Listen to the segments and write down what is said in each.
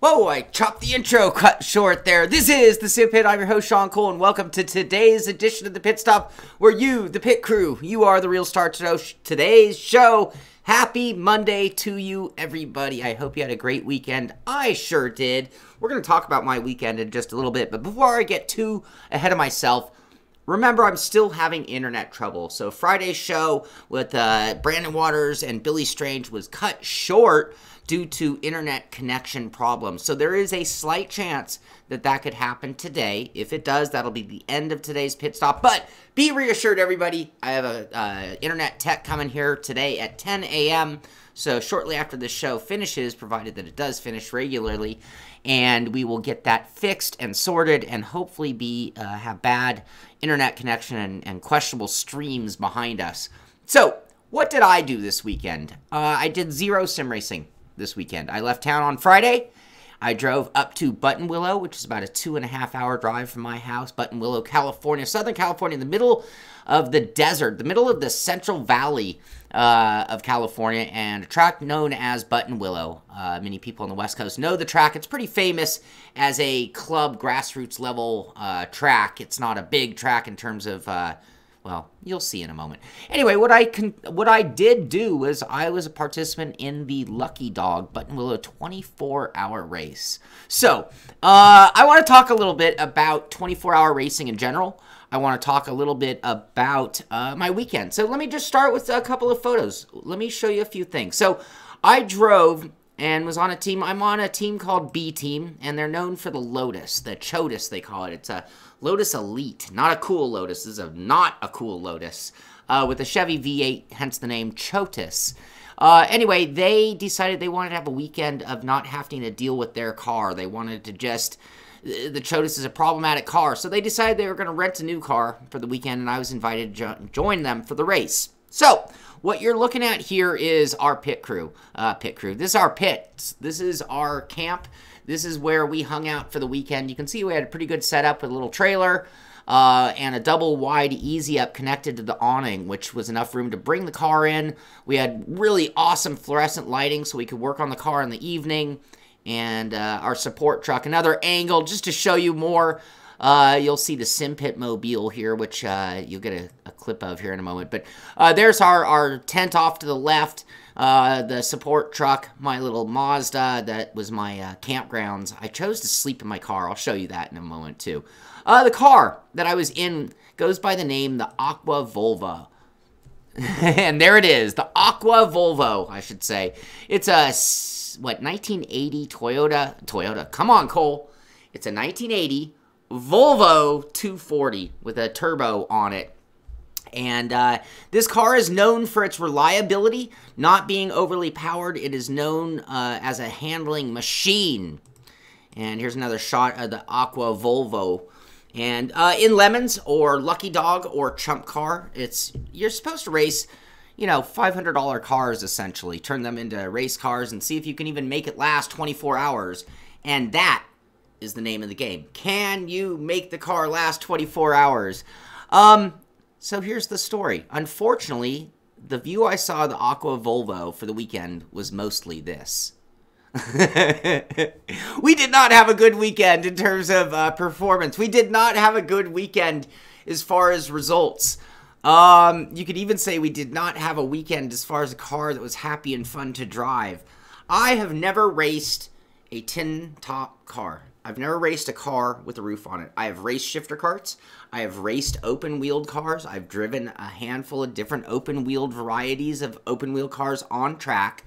Whoa, I chopped the intro cut short there. This is the Simpit. I'm your host, Shaun, and welcome to today's edition of the Pit Stop, where you, the pit crew, you are the real star to today's show. Happy Monday to you, everybody. I hope you had a great weekend. I sure did. We're going to talk about my weekend in just a little bit, but before I get too ahead of myself, remember, I'm still having internet trouble. So Friday's show with Brandon Waters and Billy Strange was cut short due to internet connection problems. So there is a slight chance that that could happen today. If it does, that'll be the end of today's pit stop. But be reassured, everybody. I have a internet tech coming here today at 10 a.m. So shortly after this show finishes, provided that it does finish regularly, and we will get that fixed and sorted and hopefully have bad internet connection and questionable streams behind us. So what did I do this weekend? I did zero sim racing this weekend. I left town on Friday. I drove up to Buttonwillow, which is about a 2.5-hour drive from my house. Buttonwillow, California, Southern California, in the middle of the desert, the middle of the Central Valley of California, and a track known as Buttonwillow. Many people on the West Coast know the track. It's pretty famous as a club grassroots level track. It's not a big track in terms of well, you'll see in a moment. Anyway, what I did do was I was a participant in the Lucky Dog Buttonwillow 24-hour race. So, I want to talk a little bit about 24-hour racing in general. I want to talk a little bit about my weekend. So let me just start with a couple of photos. Let me show you a few things. So I drove and was on a team. I'm on a team called B Team, and they're known for the Lotus, the Chotus they call it. It's a Lotus Elite, not a cool Lotus. This is not a cool Lotus with a Chevy V8, hence the name Chotus. Anyway, they decided they wanted to have a weekend of not having to deal with their car. They wanted to just, the Chotus is a problematic car, so they decided they were going to rent a new car for the weekend, and I was invited to join them for the race. So, what you're looking at here is our pit crew. This is our pit. This is our camp. This is where we hung out for the weekend. You can see we had a pretty good setup with a little trailer and a double wide easy up connected to the awning, which was enough room to bring the car in. We had really awesome fluorescent lighting so we could work on the car in the evening. And our support truck, another angle just to show you more. You'll see the Simpit mobile here, which you'll get a clip of here in a moment. But there's our tent off to the left, the support truck, my little Mazda, that was my campgrounds. I chose to sleep in my car. I'll show you that in a moment, too. The car that I was in goes by the name the Aqua Volvo. And there it is, the Aqua Volvo, I should say. It's a, 1980 Toyota. Come on, Cole. It's a 1980 Volvo 240 with a turbo on it. And this car is known for its reliability, not being overly powered. It is known as a handling machine. And here's another shot of the Aqua Volvo. And in Lemons or Lucky Dog or Chump Car, you're supposed to race, $500 cars essentially. Turn them into race cars and see if you can even make it last 24 hours. And that is the name of the game. Can you make the car last 24 hours? So here's the story. Unfortunately, the view I saw of the Aqua Volvo for the weekend was mostly this. We did not have a good weekend in terms of performance. We did not have a good weekend as far as results. You could even say we did not have a weekend as far as a car that was happy and fun to drive. I have never raced a tin-top car. I've never raced a car with a roof on it. I have raced shifter carts. I have raced open-wheeled cars. I've driven a handful of different open-wheeled varieties of open-wheel cars on track.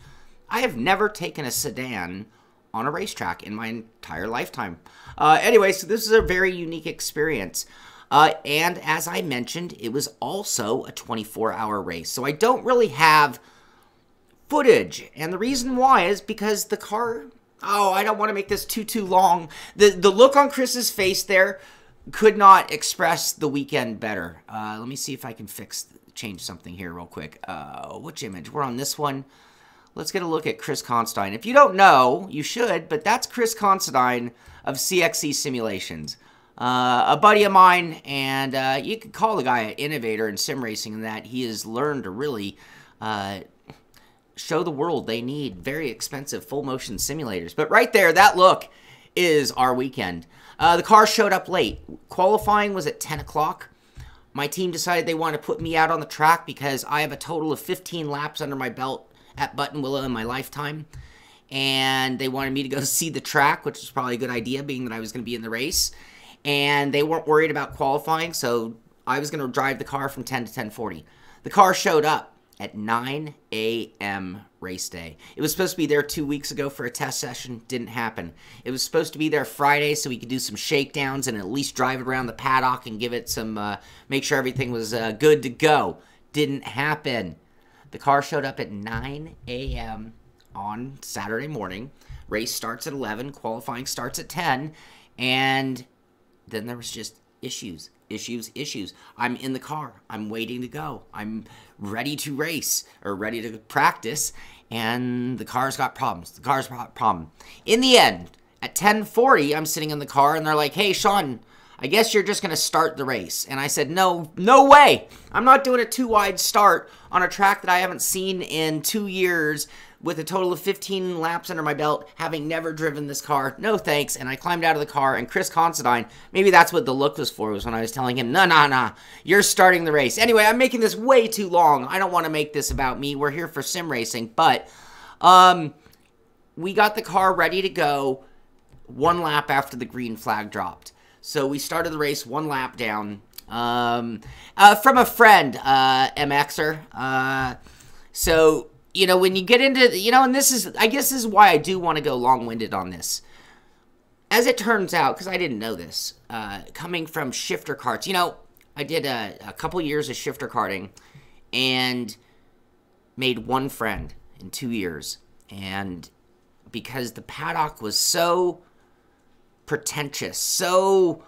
I have never taken a sedan on a racetrack in my entire lifetime. Anyway, so this is a very unique experience. And as I mentioned, it was also a 24-hour race. So I don't really have footage. And the reason why is because the car... Oh, I don't want to make this too long. The look on Chris's face there could not express the weekend better. Let me see if I can change something here real quick. Which image? We're on this one. Let's get a look at Chris Constine. If you don't know, you should, but that's Chris Constine of CXC Simulations. A buddy of mine, and you could call the guy an innovator in sim racing in that he has learned to really show the world they need very expensive full motion simulators. But right there, that look is our weekend. The car showed up late. Qualifying was at 10 o'clock. My team decided they wanted to put me out on the track because I have a total of 15 laps under my belt at Buttonwillow in my lifetime. And they wanted me to go see the track, which was probably a good idea, being that I was going to be in the race. And they weren't worried about qualifying, so I was going to drive the car from 10 to 10:40. The car showed up at 9 a.m. race day. It was supposed to be there 2 weeks ago for a test session. Didn't happen. It was supposed to be there Friday so we could do some shakedowns and at least drive it around the paddock and give it some, make sure everything was good to go. Didn't happen. The car showed up at 9 a.m. on Saturday morning. Race starts at 11. Qualifying starts at 10. And then there was just issues. I'm in the car. I'm waiting to go. I'm ready to race or ready to practice, and the car's got problems. In the end, at 10:40, I'm sitting in the car, and they're like, "Hey, Shaun, I guess you're just going to start the race." And I said, no way. I'm not doing a too-wide start on a track that I haven't seen in 2 years with a total of 15 laps under my belt, having never driven this car. No thanks. And I climbed out of the car, and Chris Considine, maybe that's what the look was for, was when I was telling him, nah, you're starting the race. Anyway, I'm making this way too long. I don't want to make this about me. We're here for sim racing. But we got the car ready to go 1 lap after the green flag dropped. So we started the race 1 lap down from a friend, MXer. So, you know, when you get into, you know, and I guess this is why I do want to go long-winded on this. As it turns out, because I didn't know this, coming from shifter karts, you know, I did a couple years of shifter karting and made 1 friend in 2 years. And because the paddock was so pretentious, so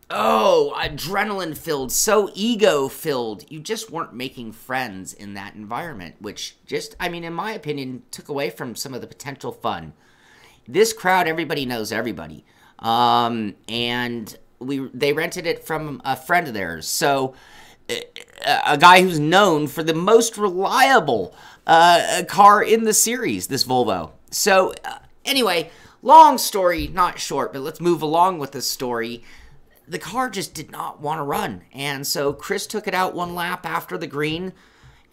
adrenaline-filled, so ego-filled, you just weren't making friends in that environment, which just, I mean, in my opinion, took away from some of the potential fun. This crowd, everybody knows everybody, and they rented it from a friend of theirs, so a guy who's known for the most reliable car in the series, this Volvo. So, anyway, long story, not short, but let's move along with this story. The car just did not want to run. And so Chris took it out 1 lap after the green.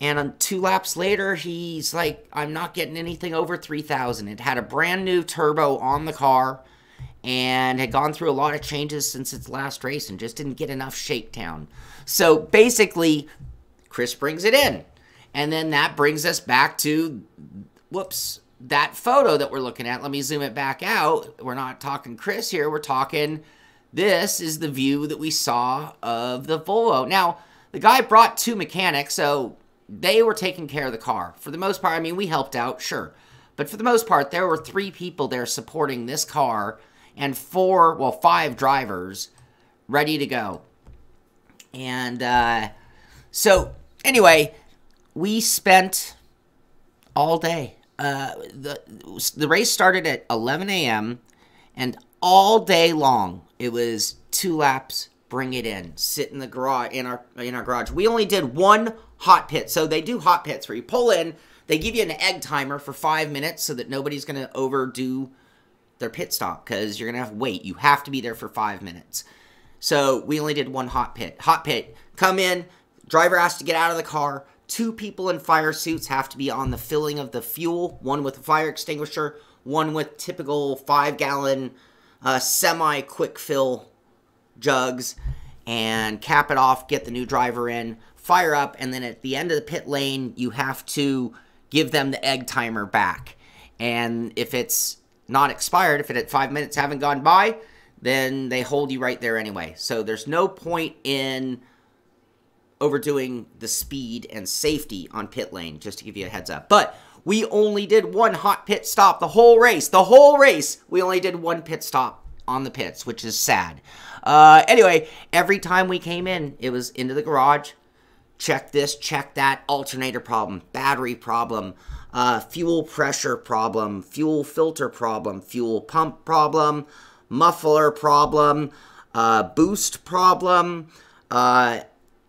And on 2 laps later, he's like, I'm not getting anything over 3,000. It had a brand new turbo on the car and had gone through a lot of changes since its last race and just didn't get enough shakedown. So basically, Chris brings it in. And then that brings us back to, that photo that we're looking at. Let me zoom it back out. We're not talking Chris here. We're talking, this is the view that we saw of the Volvo. Now, the guy brought 2 mechanics, so they were taking care of the car. For the most part, I mean, we helped out, sure. But for the most part, there were 3 people there supporting this car and 5 drivers ready to go. And so, anyway, we spent all day. The race started at 11 a.m. and all day long it was 2 laps, bring it in, sit in the garage, in our garage. We only did 1 hot pit. So they do hot pits where you pull in, they give you an egg timer for 5 minutes so that nobody's going to overdo their pit stop because you're going to have to wait. You have to be there for 5 minutes. So we only did 1 hot pit. Hot pit, come in, driver has to get out of the car. 2 people in fire suits have to be on the filling of the fuel, 1 with a fire extinguisher, 1 with typical 5-gallon semi-quick fill jugs, and cap it off, get the new driver in, fire up, and then at the end of the pit lane, you have to give them the egg timer back. And if it's not expired, if it at 5 minutes haven't gone by, then they hold you right there anyway. So there's no point in overdoing the speed and safety on pit lane, just to give you a heads up. But we only did 1 hot pit stop the whole race. The whole race, we only did 1 pit stop on the pits, which is sad. Anyway, every time we came in, it was into the garage, check this, check that, alternator problem, battery problem, fuel pressure problem, fuel filter problem, fuel pump problem, muffler problem, boost problem,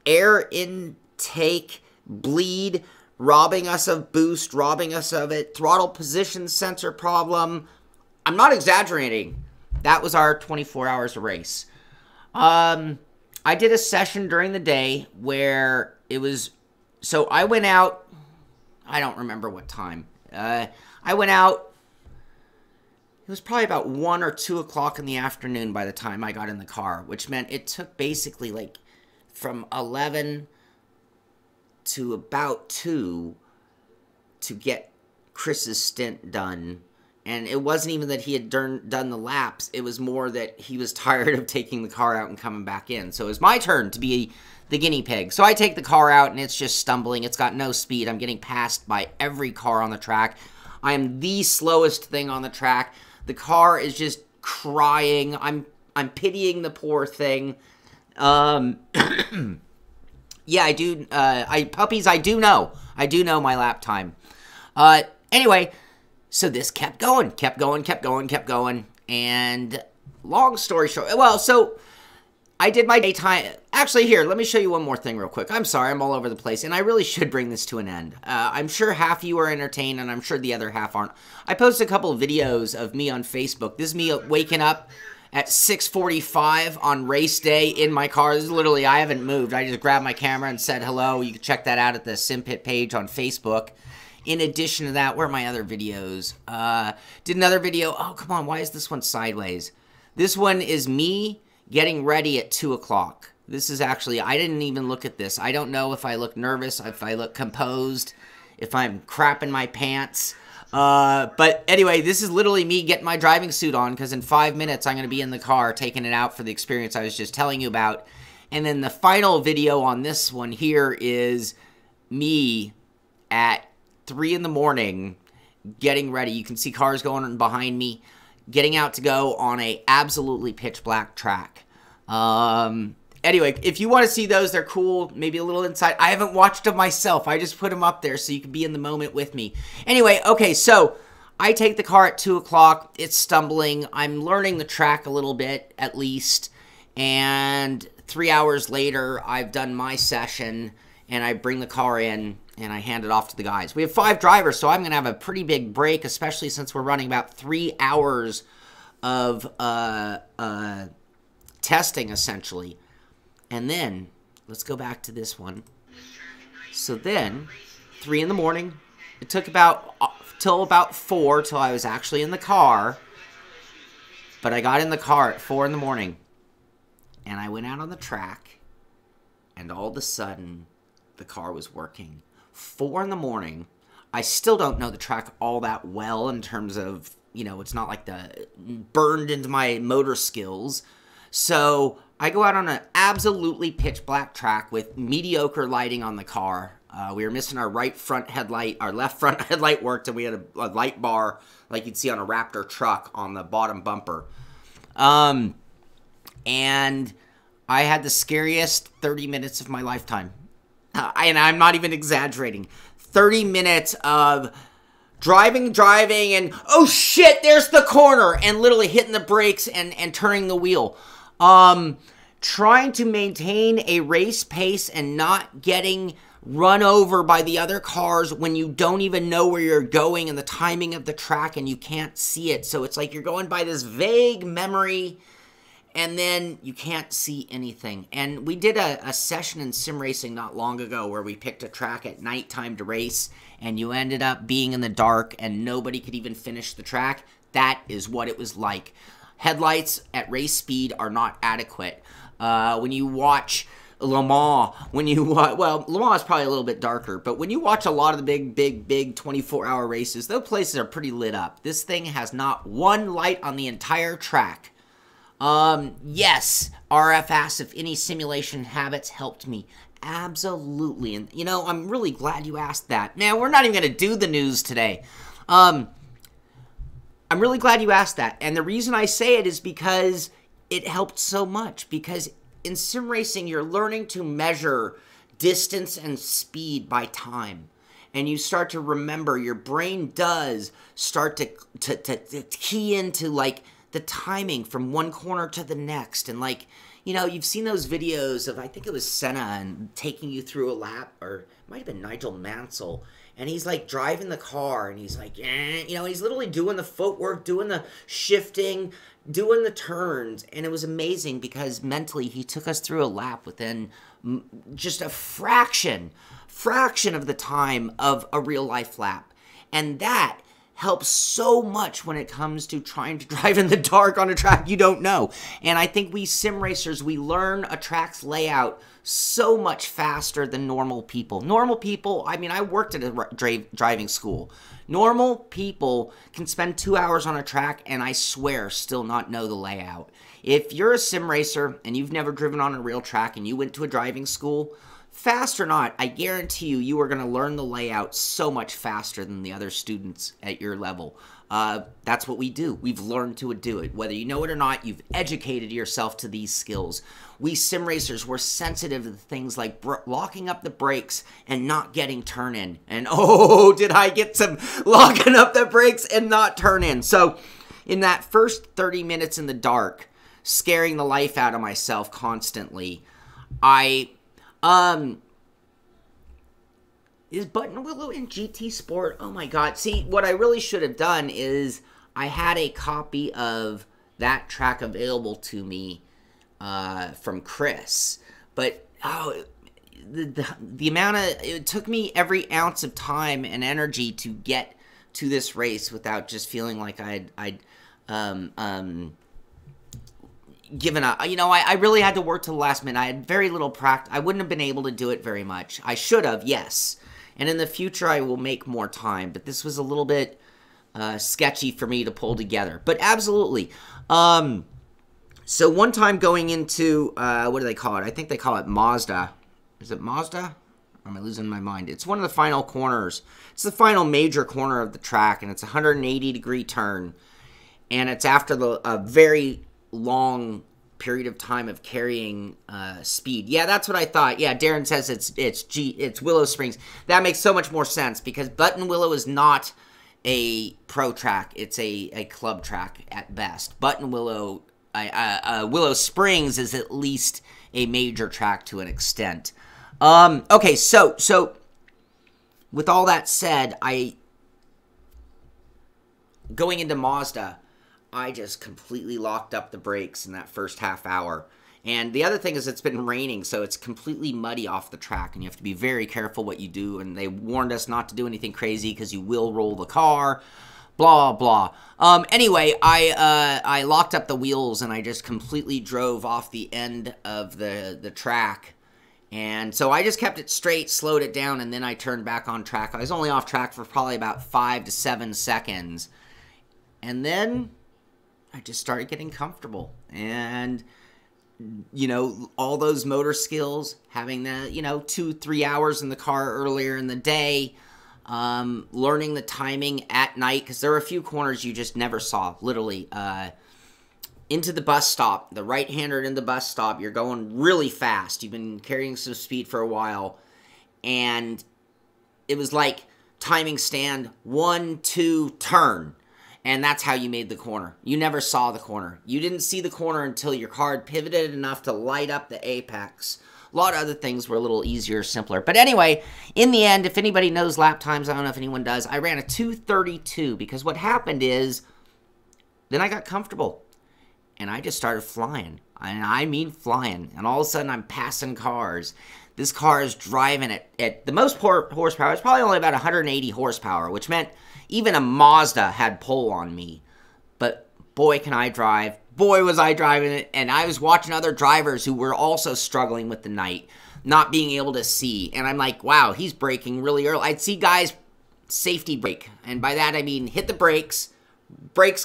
air intake bleed, robbing us of boost, robbing us of it, throttle position sensor problem. I'm not exaggerating. That was our 24 hours of race. I did a session during the day where it was, so I went out, I don't remember what time. I went out, it was probably about 1 or 2 o'clock in the afternoon by the time I got in the car, which meant it took basically like from 11 to about 2 to get Chris's stint done. And it wasn't even that he had done the laps. It was more that he was tired of taking the car out and coming back in. So it was my turn to be the guinea pig. So I take the car out, and it's just stumbling. It's got no speed. I'm getting passed by every car on the track. I am the slowest thing on the track. The car is just crying. I'm pitying the poor thing. Yeah, I do. Puppies, I do know. I do know my lap time. Anyway, so this kept going. And long story short, well, so I did my daytime. Actually, here, let me show you one more thing real quick. I'm sorry, I'm all over the place, and I really should bring this to an end. I'm sure half of you are entertained, and I'm sure the other half aren't. I posted a couple of videos of me on Facebook. This is me waking up at 6:45 on race day in my car. This is literally, I haven't moved. I just grabbed my camera and said hello. You can check that out at the Simpit page on Facebook. In addition to that, where are my other videos? Did another video. Oh, come on. Why is this one sideways? This one is me getting ready at 2 o'clock. This is actually, I didn't even look at this. I don't know if I look nervous, if I look composed, if I'm crapping my pants. But anyway, this is literally me getting my driving suit on, because in 5 minutes I'm going to be in the car taking it out for the experience I was just telling you about. And then the final video on this one here is me at 3 in the morning getting ready. You can see cars going on behind me, getting out to go on a absolutely pitch black track. Anyway, if you want to see those, they're cool. Maybe a little insight. I haven't watched them myself. I just put them up there so you can be in the moment with me. Anyway, okay, so I take the car at 2 o'clock. It's stumbling. I'm learning the track a little bit, at least. And 3 hours later, I've done my session, and I bring the car in, and I hand it off to the guys. We have 5 drivers, so I'm going to have a pretty big break, especially since we're running about 3 hours of testing, essentially. And then, let's go back to this one. So then, 3 in the morning, it took about till about 4 till I was actually in the car. But I got in the car at 4 in the morning, and I went out on the track, and all of a sudden, the car was working. 4 in the morning. I still don't know the track all that well in terms of, you know, it's not like the burned into my motor skills. So I go out on an absolutely pitch black track with mediocre lighting on the car. We were missing our right front headlight. Our left front headlight worked, and we had a light bar like you'd see on a Raptor truck on the bottom bumper. And I had the scariest 30 minutes of my lifetime. And I'm not even exaggerating. 30 minutes of driving, and oh shit, there's the corner, and literally hitting the brakes and turning the wheel. Trying to maintain a race pace and not getting run over by the other cars when you don't even know where you're going and the timing of the track and you can't see it. So it's like you're going by this vague memory, and then you can't see anything. And we did a session in sim racing not long ago where we picked a track at nighttime to race, and you ended up being in the dark and nobody could even finish the track. That is what it was like. Headlights at race speed are not adequate. When you watch Le Mans, well, Le Mans is probably a little bit darker, but when you watch a lot of the big 24-hour races, those places are pretty lit up. This thing has not one light on the entire track. Yes, RF asks if any simulation habits helped me. Absolutely. And, you know, I'm really glad you asked that. Now, we're not even going to do the news today. I'm really glad you asked that. And the reason I say it is because it helped so much. Because in sim racing, you're learning to measure distance and speed by time. And you start to remember, your brain does start to key into, like, the timing from one corner to the next. And like, you know, you've seen those videos of, I think it was Senna and taking you through a lap, or it might have been Nigel Mansell. And he's like driving the car and he's like, you know, he's literally doing the footwork, doing the shifting, doing the turns. And it was amazing because mentally he took us through a lap within just a fraction of the time of a real life lap. And that helps so much when it comes to trying to drive in the dark on a track you don't know. And I think we sim racers, we learn a track's layout so much faster than normal people. Normal people, I mean, I worked at a driving school. Normal people can spend 2 hours on a track and I swear still not know the layout. If you're a sim racer and you've never driven on a real track and you went to a driving school, fast or not, I guarantee you, you are going to learn the layout so much faster than the other students at your level. That's what we do. We've learned to do it. Whether you know it or not, you've educated yourself to these skills. We sim racers, we're sensitive to things like locking up the brakes and not getting turn in. And oh, did I get some locking up the brakes and not turn in. So in that first 30 minutes in the dark, scaring the life out of myself constantly, is Button Willow in GT Sport? Oh my god. See, what I really should have done is I had a copy of that track available to me from Chris. But, the amount of... It took me every ounce of time and energy to get to this race without just feeling like I'd given up. You know, I really had to work to the last minute. I had very little practice. I wouldn't have been able to do it very much. I should have, yes. And in the future, I will make more time. But this was a little bit sketchy for me to pull together. But absolutely. So one time going into, what do they call it? I think they call it Mazda. Is it Mazda? Or am I losing my mind? It's one of the final corners. It's the final major corner of the track. And it's a 180-degree turn. And it's after a very long period of time of carrying speed. Yeah, that's what I thought. Yeah, Darren says it's Willow Springs. That makes so much more sense because Button Willow is not a pro track. It's a club track at best. Button Willow, Willow Springs is at least a major track to an extent. Okay, so with all that said, going into Mazda, I just completely locked up the brakes in that first half hour. And the other thing is it's been raining, so it's completely muddy off the track, and you have to be very careful what you do. And they warned us not to do anything crazy because you will roll the car, blah, blah. Anyway, I locked up the wheels, and I just completely drove off the end of the track. And so I just kept it straight, slowed it down, and then I turned back on track. I was only off track for probably about 5 to 7 seconds. And then I just started getting comfortable. And, you know, all those motor skills, having the, 2-3 hours in the car earlier in the day, learning the timing at night, because there were a few corners you just never saw, literally. Into the bus stop, the right-hander in the bus stop, you're going really fast. You've been carrying some speed for a while. And it was like timing stand, 1, 2, turn. And that's how you made the corner. You never saw the corner. You didn't see the corner until your car had pivoted enough to light up the apex. A lot of other things were a little easier, simpler. But anyway, in the end, if anybody knows lap times, I don't know if anyone does, I ran a 2:32 because what happened is then I got comfortable. And I just started flying. And I mean flying. And all of a sudden, I'm passing cars. This car is driving at the most horsepower. It's probably only about 180 horsepower, which meant even a Mazda had pull on me. But boy, can I drive. Boy, was I driving it. And I was watching other drivers who were also struggling with the night, not being able to see. And I'm like, wow, he's braking really early. I'd see guys safety brake. And by that, I mean hit the brakes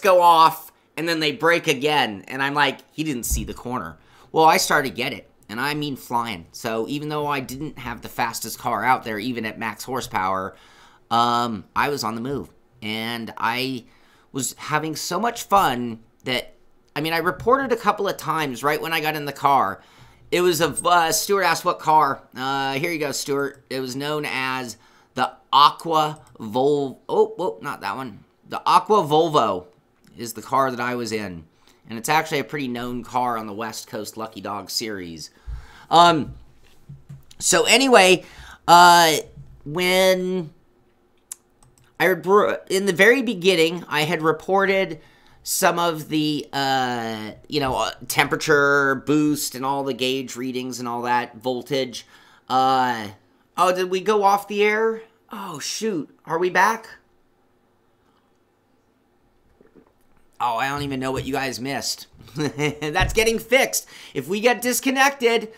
go off, and then they brake again. And I'm like, he didn't see the corner. Well, I started to get it. And I mean flying. So even though I didn't have the fastest car out there, even at max horsepower, I was on the move. And I was having so much fun that, I mean, I reported a couple of times right when I got in the car. It was Stuart asked what car. Here you go, Stuart. It was known as the Aqua Volvo. Oh, not that one. The Aqua Volvo. is the car that I was in. And it's actually a pretty known car on the West Coast Lucky Dog series. So anyway, when in the very beginning, I had reported some of the, temperature boost and all the gauge readings and all that, voltage. Oh, did we go off the air? Oh, shoot. Are we back? Oh, I don't even know what you guys missed. That's getting fixed. If we get disconnected,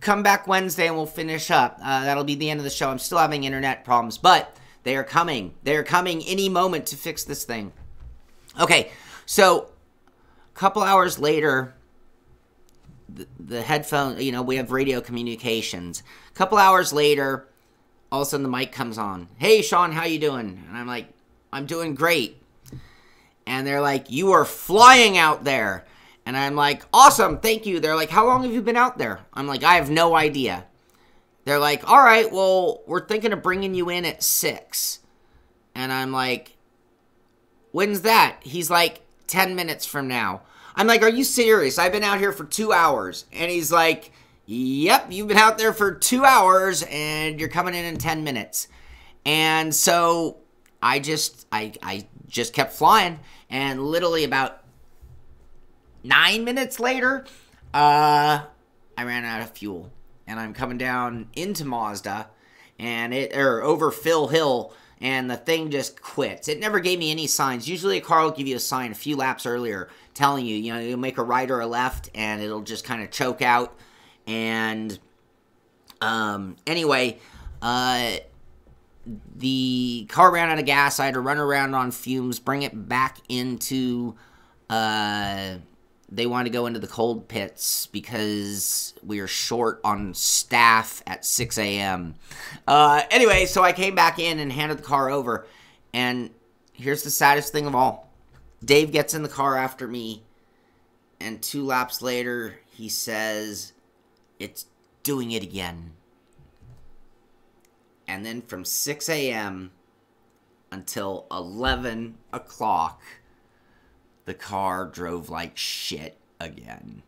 come back Wednesday and we'll finish up. That'll be the end of the show. I'm still having internet problems, but they are coming. They are coming any moment to fix this thing. Okay, so a couple hours later, the headphone, we have radio communications. A couple hours later, all of a sudden the mic comes on. Hey, Shaun, how you doing? And I'm like, I'm doing great. And they're like, you are flying out there. And I'm like, awesome, thank you. They're like, how long have you been out there? I'm like, I have no idea. They're like, all right, well, we're thinking of bringing you in at 6. And I'm like, when's that? He's like, 10 minutes from now. I'm like, are you serious? I've been out here for 2 hours. And he's like, yep, you've been out there for 2 hours and you're coming in 10 minutes. And so I just kept flying. And literally about 9 minutes later, I ran out of fuel. And I'm coming down into Mazda or over Phil Hill, and the thing just quits. It never gave me any signs. Usually a car will give you a sign a few laps earlier telling you, you'll make a right or a left, and it'll just kind of choke out. And anyway, the car ran out of gas. I had to run around on fumes, bring it back into, they wanted to go into the cold pits because we were short on staff at 6 a.m. Anyway, so I came back in and handed the car over, and here's the saddest thing of all. Dave gets in the car after me, and 2 laps later, he says, it's doing it again. And then from 6 a.m. until 11 o'clock, the car drove like shit again.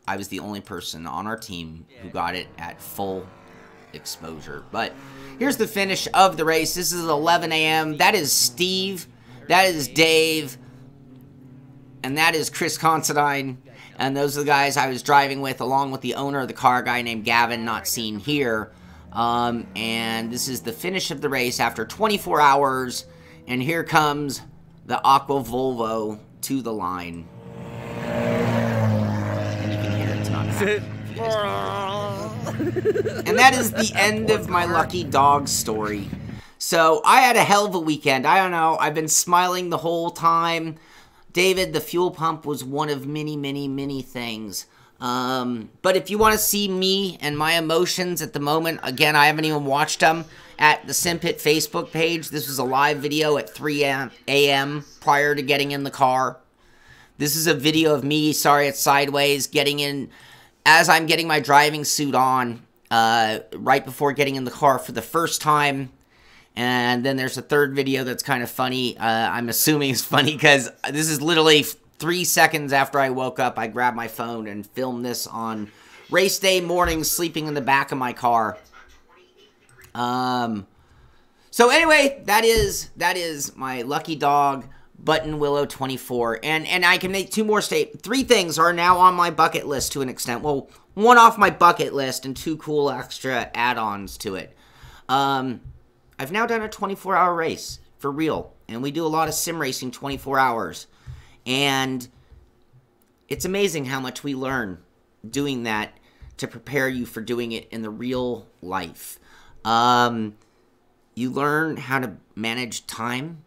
I was the only person on our team who got it at full exposure. But here's the finish of the race. This is 11 a.m. That is Steve. That is Dave. And that is Chris Considine. And those are the guys I was driving with, along with the owner of the car, a guy named Gavin, not seen here. And this is the finish of the race after 24 hours. And here comes the Aqua Volvo to the line. And you can hear it's not happy. And that is the end of my lucky dog story. So I had a hell of a weekend. I don't know. I've been smiling the whole time. David, the fuel pump was one of many, many, many things. But if you want to see me and my emotions at the moment, again, I haven't even watched them at the Simpit Facebook page. This was a live video at 3 a.m. prior to getting in the car. This is a video of me, sorry it's sideways, getting in, as I'm getting my driving suit on, right before getting in the car for the first time. And then there's a third video that's kind of funny. I'm assuming it's funny because this is literally 3 seconds after I woke up. I grabbed my phone and filmed this on race day morning, sleeping in the back of my car. So anyway, that is my lucky dog, Button Willow 24. And I can make 2 more statements. 3 things are now on my bucket list to an extent. Well, 1 off my bucket list and 2 cool extra add-ons to it. I've now done a 24-hour race, for real. And we do a lot of sim racing 24 hours. And it's amazing how much we learn doing that to prepare you for doing it in the real life. You learn how to manage time,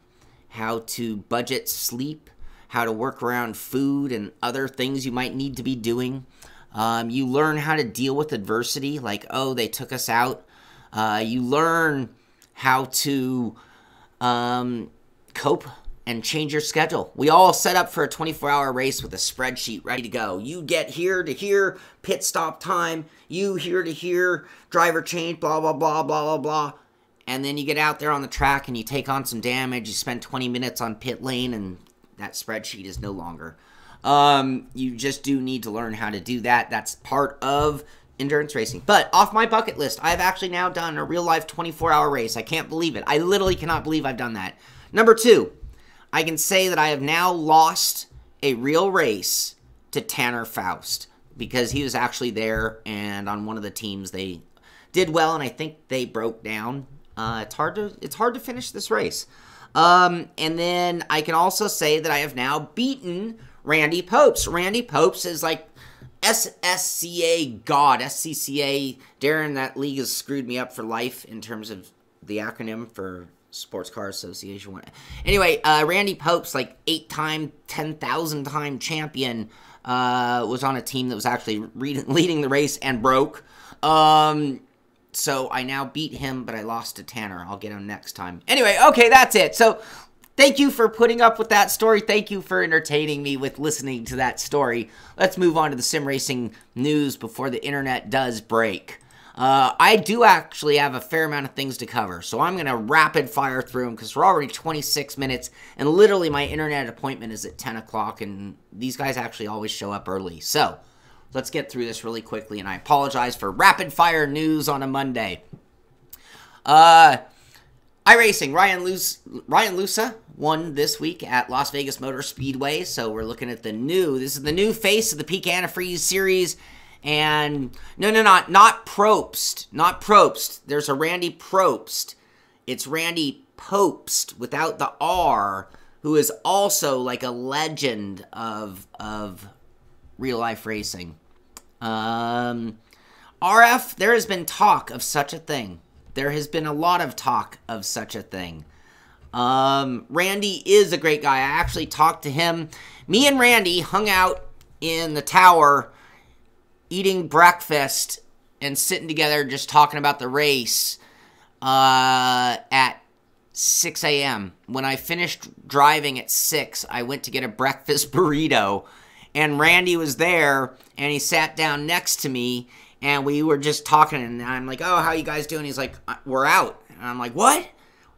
how to budget sleep, how to work around food and other things you might need to be doing. You learn how to deal with adversity, like, oh, they took us out. You learn how to cope and change your schedule. We all set up for a 24-hour race with a spreadsheet ready to go. You get here to here, pit stop time. You here to here, driver change, blah, blah, blah, blah, blah, blah. And then you get out there on the track and you take on some damage. You spend 20 minutes on pit lane and That spreadsheet is no longer. You just do need to learn how to do that. That's part of endurance racing. But off my bucket list, I've actually now done a real life 24-hour race. I can't believe it. I literally cannot believe I've done that. Number 2, I can say that I have now lost a real race to Tanner Faust, because he was actually there, and on one of the teams they did well, and I think they broke down. It's hard to finish this race. And then I can also say that I have now beaten Randy Popes. Randy Popes is like SSCA God, SCCA. Darren, that league has screwed me up for life in terms of the acronym for Sports Car Association. Anyway, Randy Popes, like 8-time, 10,000-time champion, was on a team that was actually leading the race and broke. So I now beat him, but I lost to Tanner. I'll get him next time. Anyway, okay, that's it. So thank you for putting up with that story. Thank you for entertaining me with listening to that story. Let's move on to the sim racing news before the internet does break. I do actually have a fair amount of things to cover, so I'm going to rapid fire through them because we're already 26 minutes, and literally my internet appointment is at 10 o'clock, and these guys actually always show up early. So let's get through this really quickly, and I apologize for rapid fire news on a Monday. iRacing, Ryan Lusa won this week at Las Vegas Motor Speedway, so we're looking at this is the new face of the Peak Antifreeze series. And not Probst, not Probst. There's a Randy Probst. It's Randy Popst without the R, who is also like a legend of real life racing. RF, there has been talk of such a thing. There has been a lot of talk of such a thing. Randy is a great guy. I actually talked to him. Me and Randy hung out in the tower eating breakfast and sitting together just talking about the race at 6 a.m. When I finished driving at 6, I went to get a breakfast burrito, and Randy was there, and he sat down next to me, and we were just talking, and I'm like, oh, how you guys doing? He's like, we're out. And I'm like, what?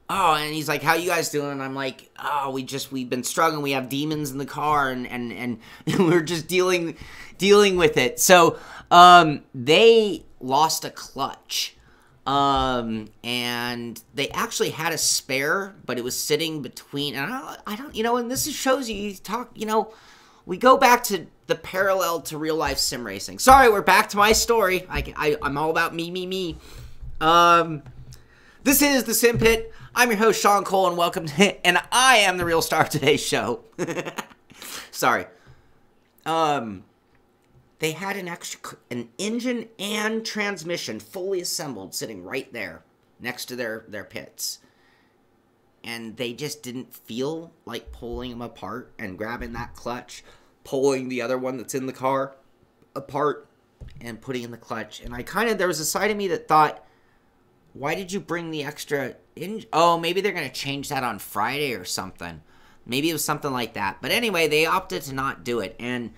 Oh, and he's like, how you guys doing? And I'm like, oh, we've been struggling. We have demons in the car, and we're just dealing with it. So, they lost a clutch, and they actually had a spare, but it was sitting between, and I don't, and this shows you talk, we go back to the parallel to real life sim racing. Sorry, we're back to my story. I'm all about me. This is the Sim Pit. I'm your host, Shaun Cole, and welcome to, and I am the real star of today's show. Sorry. They had an engine and transmission fully assembled sitting right there next to their pits. And they just didn't feel like pulling them apart and grabbing that clutch, pulling the other one that's in the car apart and putting in the clutch. And there was a side of me that thought, why did you bring the extra engine? Oh, maybe they're going to change that on Friday or something. Maybe it was something like that. But anyway, they opted to not do it. And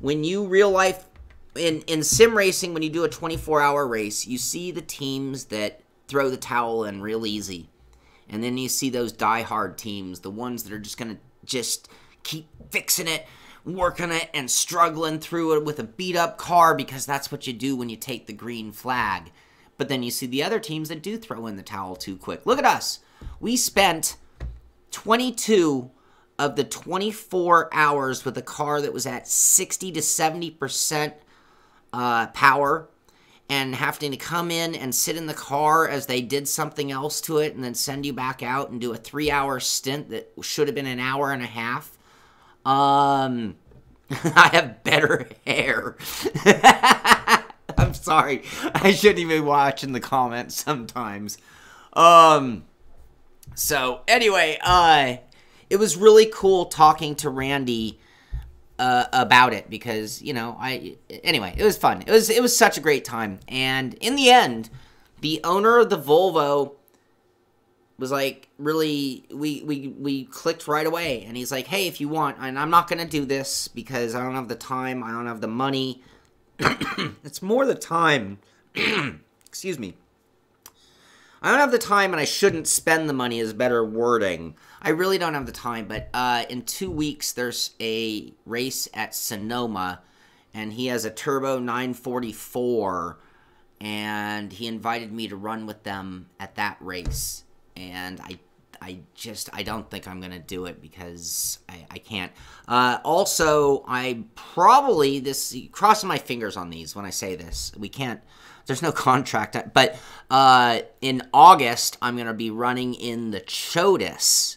when you real life, in sim racing, when you do a 24-hour race, you see the teams that throw the towel in real easy. And then you see those die-hard teams, the ones that are just going to just keep fixing it, working it, and struggling through it with a beat-up car, because that's what you do when you take the green flag. But then you see the other teams that do throw in the towel too quick. Look at us. We spent 22 of the 24 hours with a car that was at 60 to 70% power, and having to come in and sit in the car as they did something else to it and then send you back out and do a 3-hour stint that should have been an hour and a half. I have better hair. I'm sorry. I shouldn't even be watching the comments sometimes. So anyway, it was really cool talking to Randy about it, because anyway, it was fun. It was such a great time. And in the end, the owner of the Volvo was like, really, we clicked right away, and he's like, hey, if you want, and I'm not gonna do this because I don't have the time, I don't have the money. It's more the time. Excuse me. I don't have the time, and I shouldn't spend the money is better wording. I really don't have the time, but in 2 weeks, there's a race at Sonoma, and he has a Turbo 944, and he invited me to run with them at that race, and I don't think I'm going to do it because I can't. Also, I probably, crossing my fingers on these when I say this, we can't, there's no contract, but in August, I'm going to be running in the Chotis,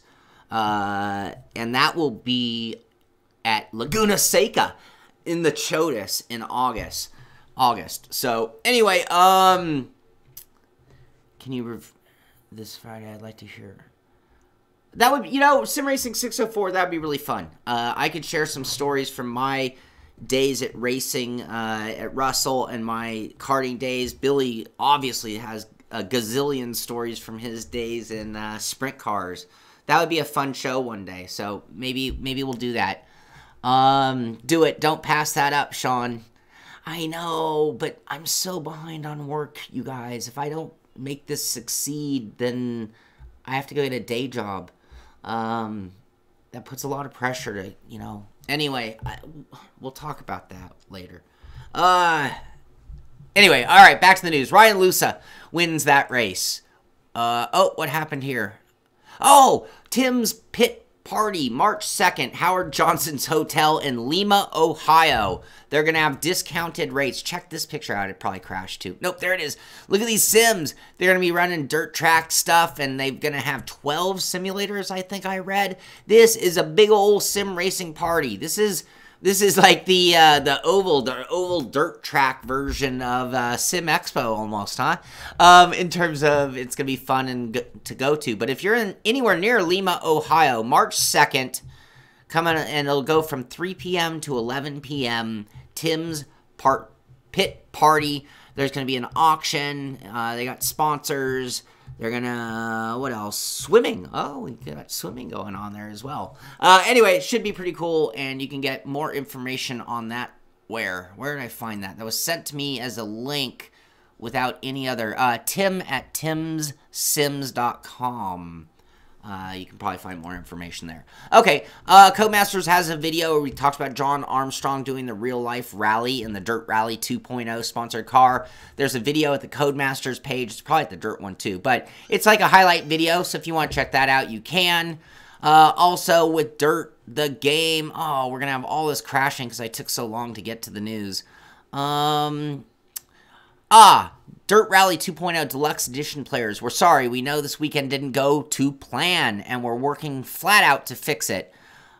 and that will be at Laguna Seca in the Chotis in August. So, anyway, can you, this Friday, I'd like to hear. That would, Sim Racing 604, that would be really fun. I could share some stories from my days at racing at Russell and my karting days. Billy obviously has a gazillion stories from his days in sprint cars. That would be a fun show one day, so maybe we'll do that. Do it. Don't pass that up, Shaun. I know, but I'm so behind on work, you guys. If I don't make this succeed, then I have to go get a day job. That puts a lot of pressure to, Anyway, we'll talk about that later. Anyway, all right, back to the news. Ryan Lusa wins that race. What happened here? Oh, Tim's Pit Party, March 2nd, Howard Johnson's Hotel in Lima, Ohio. They're going to have discounted rates. Check this picture out. It probably crashed too. Nope, there it is. Look at these sims. They're going to be running dirt track stuff, and they're going to have 12 simulators, I think I read. This is a big old sim racing party. This is like the oval dirt track version of Sim Expo almost, huh? In terms of it's gonna be fun and to go to. But if you're anywhere near Lima, Ohio, March 2nd, come on, and it'll go from 3 p.m. to 11 p.m. Tim's Pit Party. There's gonna be an auction. They got sponsors. They're gonna, what else? Swimming. Oh, we got swimming going on there as well. Anyway, it should be pretty cool, and you can get more information on that. Where did I find that? That was sent to me as a link without any other. Tim at timssims.com. You can probably find more information there. Okay, Codemasters has a video where we talked about John Armstrong doing the real-life rally in the Dirt Rally 2.0 sponsored car. There's a video at the Codemasters page. It's probably at the Dirt one too, but it's like a highlight video, so if you want to check that out, you can. Also, with Dirt, the game, we're going to have all this crashing because I took so long to get to the news. Dirt Rally 2.0 Deluxe Edition players, we're sorry. We know this weekend didn't go to plan, and we're working flat out to fix it.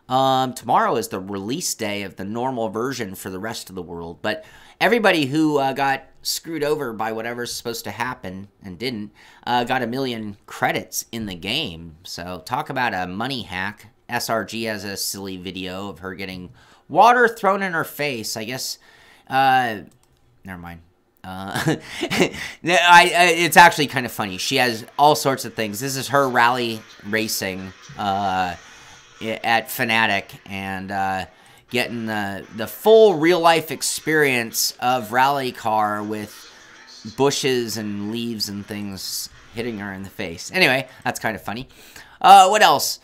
Tomorrow is the release day of the normal version for the rest of the world, but everybody who got screwed over by whatever's supposed to happen and didn't got 1 million credits in the game. So talk about a money hack. SRG has a silly video of her getting water thrown in her face. I guess, never mind. It's actually kind of funny. She has all sorts of things. This is her rally racing at Fanatic, and getting the full real-life experience of rally car with bushes and leaves and things hitting her in the face. Anyway, that's kind of funny. What else?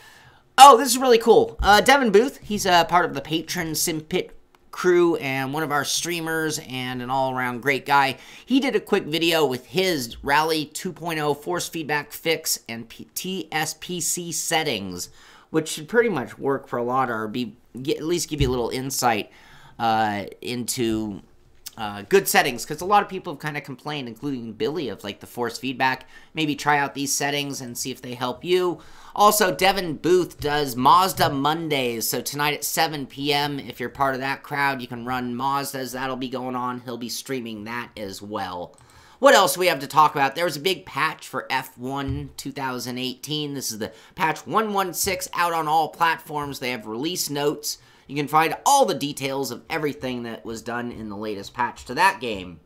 Oh, this is really cool. Devin Booth, he's a part of the patron Simpit crew and one of our streamers and an all-around great guy. He did a quick video with his Rally 2.0 force feedback fix and TSPC settings, which should pretty much work for a lot, or at least give you a little insight into good settings, because a lot of people have kind of complained, including Billy, of like the force feedback. Maybe try out these settings and see if they help you. Also, Devin Booth does Mazda Mondays, so tonight at 7 p.m., if you're part of that crowd, you can run Mazdas. That'll be going on. He'll be streaming that as well. What else do we have to talk about? There was a big patch for F1 2018. This is the patch 116 out on all platforms. They have release notes. You can find all the details of everything that was done in the latest patch to that game.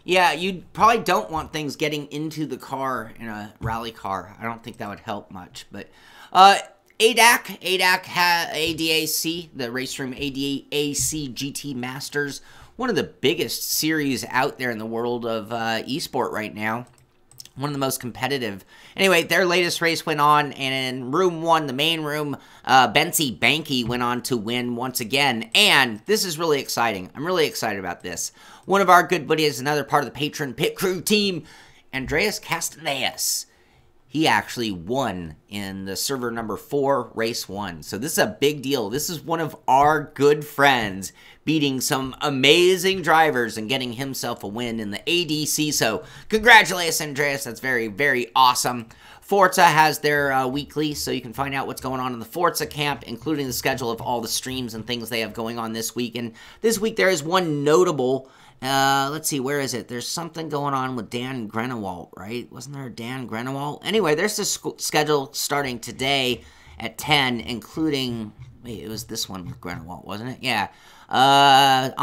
Yeah, you probably don't want things getting into the car in a rally car. I don't think that would help much. But ADAC, the race room ADAC GT Masters one of the biggest series out there in the world of esport right now. One of the most competitive. Anyway, their latest race went on, and in Room 1, the main room, Bensi Banky went on to win once again, and this is really exciting. I'm really excited about this. One of our good buddies, another part of the Patron Pit Crew team, Andreas Castaneas. He actually won in the server number 4, race 1. So this is a big deal. This is one of our good friends beating some amazing drivers and getting himself a win in the ADC. So congratulations, Andreas. That's very, very awesome. Forza has their weekly, so you can find out what's going on in the Forza camp, including the schedule of all the streams and things they have going on this week. And this week there is one notable... let's see, where is it? There's something going on with Dan Grenewalt, right? Wasn't there a Dan Grenewalt? Anyway, there's this schedule starting today at 10, including... Wait, it was this one with Grenewalt, wasn't it? Yeah.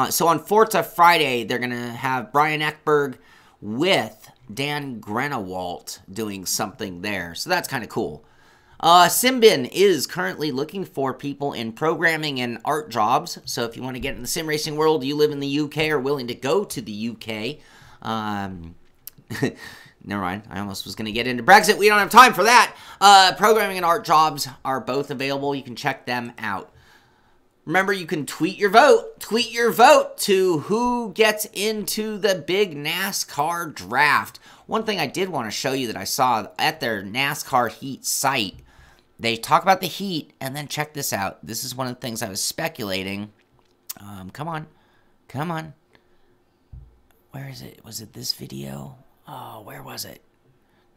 So on Forza Friday, they're going to have Brian Ekberg with Dan Grenewalt doing something there. So that's kind of cool. Simbin is currently looking for people in programming and art jobs. So if you want to get in the sim racing world, you live in the UK or willing to go to the UK. Never mind. I almost was going to get into Brexit. We don't have time for that. Programming and art jobs are both available. You can check them out. Remember, you can tweet your vote. Tweet your vote to who gets into the big NASCAR draft. One thing I did want to show you that I saw at their NASCAR Heat site, they talk about the heat, and then check this out. This is one of the things I was speculating. Come on. Come on. Where is it? Was it this video? Oh, where was it?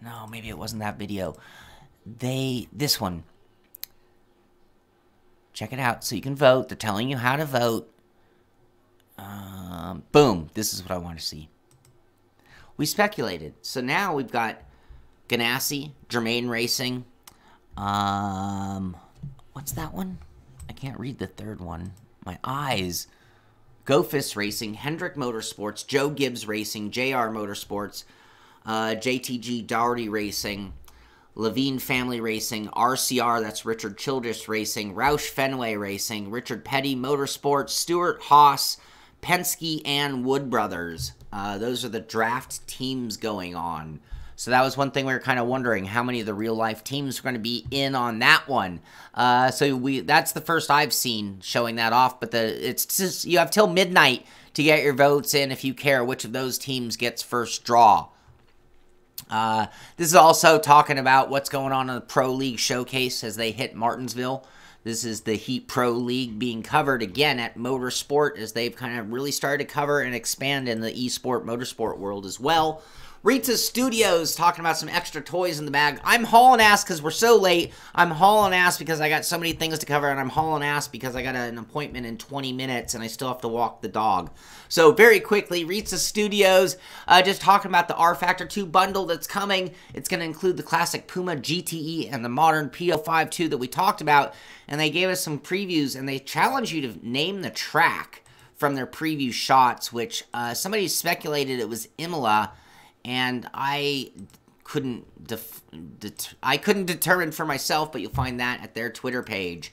No, maybe it wasn't that video. This one. Check it out so you can vote. They're telling you how to vote. Boom. This is what I want to see. We speculated. So now we've got Ganassi, Germain Racing. What's that one? I can't read the third one. My eyes. GoFist Racing, Hendrick Motorsports, Joe Gibbs Racing, JR Motorsports, JTG Doherty Racing, Levine Family Racing, RCR, that's Richard Childress Racing, Roush Fenway Racing, Richard Petty Motorsports, Stuart Haas, Penske, and Wood Brothers. Those are the draft teams going on. So that was one thing we were kind of wondering, how many of the real-life teams are going to be in on that one. That's the first I've seen showing that off, but it's just, you have till midnight to get your votes in if you care which of those teams gets first draw. This is also talking about what's going on in the Pro League Showcase as they hit Martinsville. This is the Heat Pro League being covered again at Motorsport as they've kind of really started to cover and expand in the eSport motorsport world as well. Reiza Studios talking about some extra toys in the bag. I'm hauling ass because we're so late. I'm hauling ass because I got so many things to cover, and I'm hauling ass because I got an appointment in 20 minutes and I still have to walk the dog. So very quickly, Reiza Studios, just talking about the R Factor 2 bundle that's coming. It's going to include the classic Puma GTE and the modern P052 that we talked about, and they gave us some previews, and they challenge you to name the track from their preview shots, which somebody speculated it was Imola, and I couldn't determine for myself, but you'll find that at their Twitter page.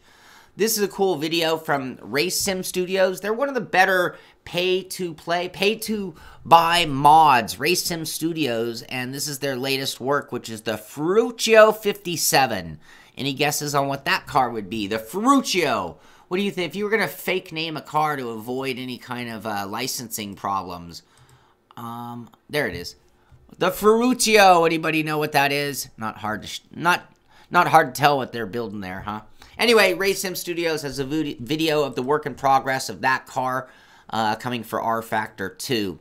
This is a cool video from Race Sim Studios. They're one of the better pay-to-play, pay-to-buy mods, Race Sim Studios, and this is their latest work, which is the Ferruccio 57. Any guesses on what that car would be? The Ferruccio. What do you think? If you were going to fake name a car to avoid any kind of licensing problems, there it is. The Ferruccio. Anybody know what that is? Not hard to tell what they're building there, huh? Anyway, Race Sim Studios has a video of the work in progress of that car coming for R Factor 2.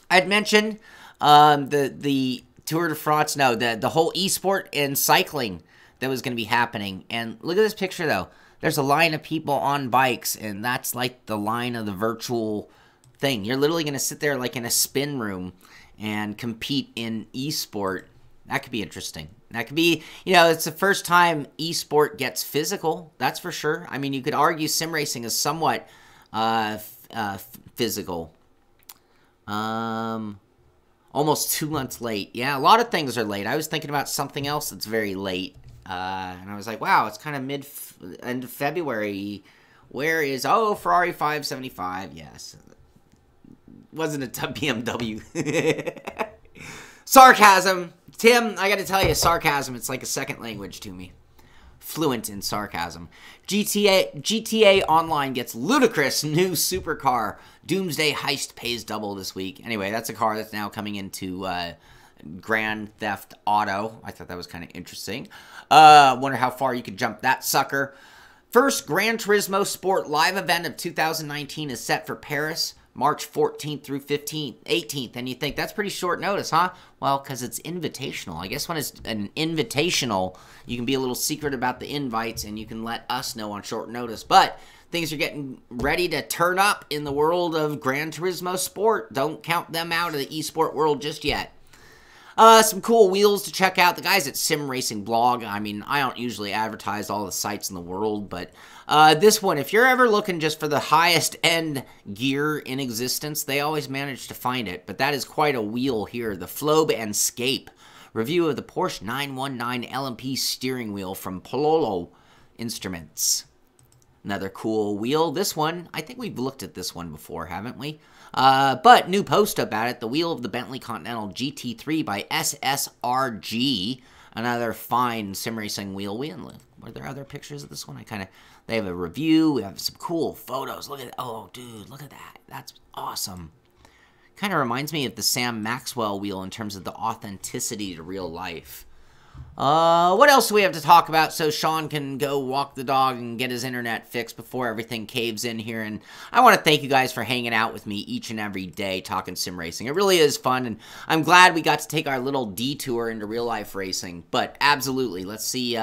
I'd mentioned the Tour de France, no, the whole esport and cycling that was going to be happening. And look at this picture, though. There's a line of people on bikes, and that's like the line of the virtual thing. You're literally going to sit there like in a spin room and compete in esport. That could be interesting. That could be, you know, it's the first time esport gets physical. That's for sure. I mean, you could argue sim racing is somewhat physical. Almost 2 months late. Yeah, a lot of things are late. I was thinking about something else that's very late. And I was like, wow, it's kind of end of February. Where is, oh, Ferrari 575. Yes. wasn't a BMW. Sarcasm. Tim, I got to tell you, sarcasm, it's like a second language to me. Fluent in sarcasm. GTA Online gets ludicrous new supercar. Doomsday Heist pays double this week. Anyway, that's a car that's now coming into Grand Theft Auto. I thought that was kind of interesting. Wonder how far you could jump that sucker. First Gran Turismo Sport live event of 2019 is set for Paris, March 14th through 18th. And you think, that's pretty short notice, huh? Well, because it's invitational. I guess when it's an invitational, you can be a little secret about the invites, and you can let us know on short notice. But things are getting ready to turn up in the world of Gran Turismo Sport. Don't count them out of the esport world just yet. Some cool wheels to check out. The guys at Sim Racing Blog, I mean, I don't usually advertise all the sites in the world, but this one, if you're ever looking just for the highest end gear in existence, they always manage to find it. But that is quite a wheel here. The Flobe and Scape. Review of the Porsche 919 LMP steering wheel from Pololo Instruments. Another cool wheel. This one, I think we've looked at this one before, haven't we? But new post about it, the wheel of the Bentley Continental GT3 by SSRG. Another fine sim racing wheel. Were there other pictures of this one? They have a review. We have some cool photos. Look at it. Oh, dude, look at that. That's awesome. Kind of reminds me of the Sam Maxwell wheel in terms of the authenticity to real life. What else do we have to talk about so Shaun can go walk the dog and get his internet fixed before everything caves in here? And I want to thank you guys for hanging out with me each and every day talking sim racing. It really is fun, and I'm glad we got to take our little detour into real life racing. But absolutely, let's see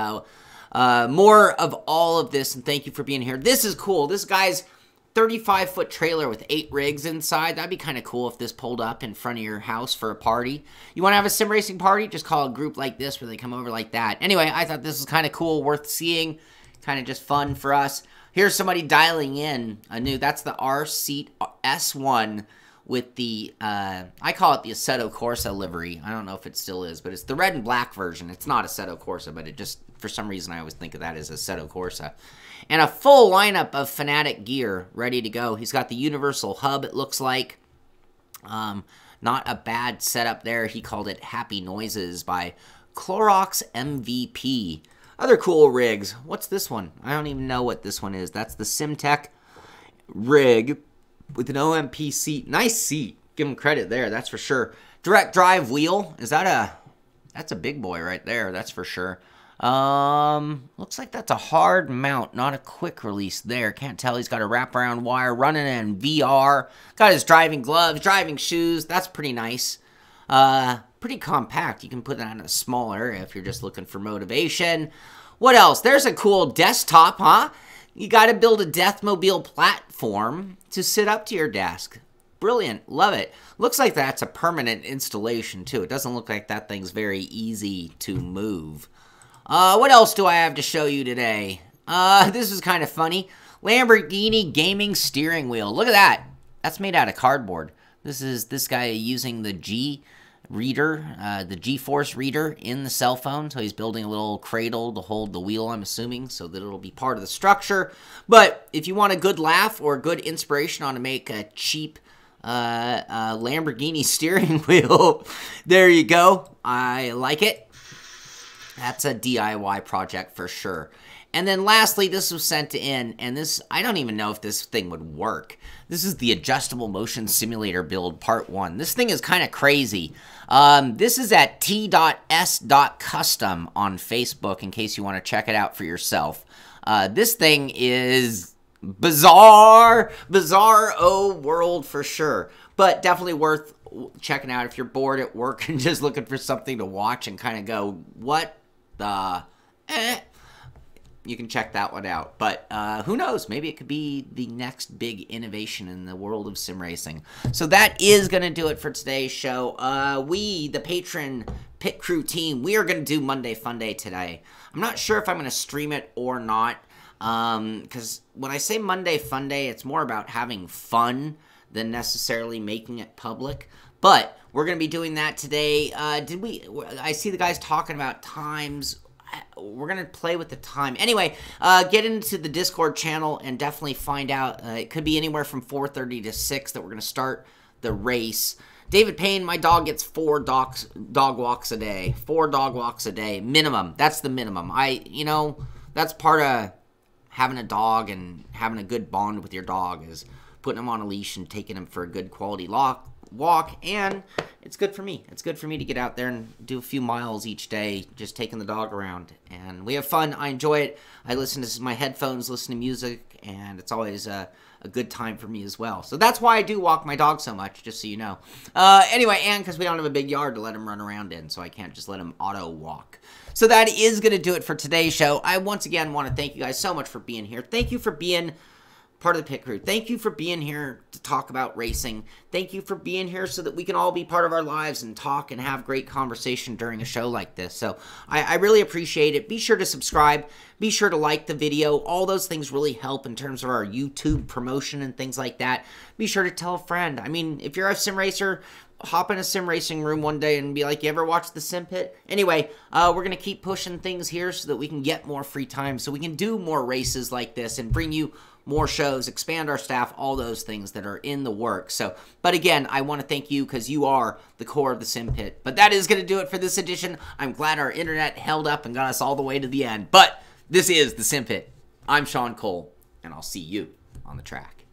more of all of this, and thank you for being here. This is cool. This guy's 35-foot trailer with 8 rigs inside. That'd be kind of cool if this pulled up in front of your house for a party. You want to have a sim racing party? Just call a group like this where they come over like that. Anyway, I thought this was kind of cool, worth seeing. Kind of just fun for us. Here's somebody dialing in a new, that's the R-Seat S1 with the, I call it the Assetto Corsa livery. I don't know if it still is, but it's the red and black version. It's not Assetto Corsa, but it just, for some reason, I always think of that as Assetto Corsa. And a full lineup of Fanatic gear ready to go. He's got the universal hub, it looks like. Not a bad setup there. He called it Happy Noises by Clorox MVP. Other cool rigs. What's this one? I don't even know what this one is. That's the Simtech rig with an OMP seat. Nice seat. Give him credit there, that's for sure. Direct drive wheel. Is that a... That's a big boy right there, that's for sure. Looks like that's a hard mount, not a quick release there. Can't tell. He's got a wraparound wire running in VR. Got his driving gloves, driving shoes. That's pretty nice. Pretty compact. You can put that in a small area if you're just looking for motivation. What else? There's a cool desktop, huh? You got to build a Deathmobile platform to sit up to your desk. Brilliant. Love it. Looks like that's a permanent installation, too. It doesn't look like that thing's very easy to move. What else do I have to show you today? This is kind of funny. Lamborghini gaming steering wheel. Look at that. That's made out of cardboard. This is this guy using the G reader, the G-Force reader in the cell phone. So he's building a little cradle to hold the wheel, I'm assuming, so that it'll be part of the structure. But if you want a good laugh or good inspiration on to make a cheap Lamborghini steering wheel, there you go. I like it. That's a DIY project for sure. And then lastly, this was sent in, and this, I don't even know if this thing would work. This is the Adjustable Motion Simulator build part 1. This thing is kind of crazy. This is at t.s.custom on Facebook in case you want to check it out for yourself. This thing is bizarre world for sure, but definitely worth checking out if you're bored at work and just looking for something to watch and kind of go, what the you can check that one out. But who knows, maybe it could be the next big innovation in the world of sim racing. So that is going to do it for today's show. We, the patron pit crew team, we are going to do Monday Fun Day today. I'm not sure if I'm going to stream it or not, because when I say Monday Fun Day, it's more about having fun than necessarily making it public. But we're going to be doing that today. I see the guys talking about times. We're going to play with the time. Anyway, get into the Discord channel and definitely find out. It could be anywhere from 4:30 to 6 that we're going to start the race. David Payne, my dog, gets 4 dog walks a day. 4 dog walks a day. Minimum. That's the minimum. That's part of having a dog and having a good bond with your dog is putting him on a leash and taking him for a good quality walk. And it's good for me. It's good for me to get out there and do a few miles each day, just taking the dog around. And we have fun. I enjoy it. I listen to my headphones, listen to music, and it's always a good time for me as well. So that's why I do walk my dog so much, just so you know. Anyway, and because we don't have a big yard to let him run around in, so I can't just let him auto walk. So that is going to do it for today's show. I once again want to thank you guys so much for being here. Thank you for being part of the pit crew. Thank you for being here to talk about racing. Thank you for being here so that we can all be part of our lives and talk and have great conversation during a show like this. So I really appreciate it. Be sure to subscribe. Be sure to like the video. All those things really help in terms of our YouTube promotion and things like that. Be sure to tell a friend. I mean, if you're a sim racer, hop in a sim racing room one day and be like, you ever watch the Simpit? Anyway, we're going to keep pushing things here so that we can get more free time, so we can do more races like this and bring you more shows, expand our staff, all those things that are in the works. So, but again, I want to thank you because you are the core of the Simpit. But that is going to do it for this edition. I'm glad our internet held up and got us all the way to the end. But this is the Simpit. I'm Shaun Cole, and I'll see you on the track.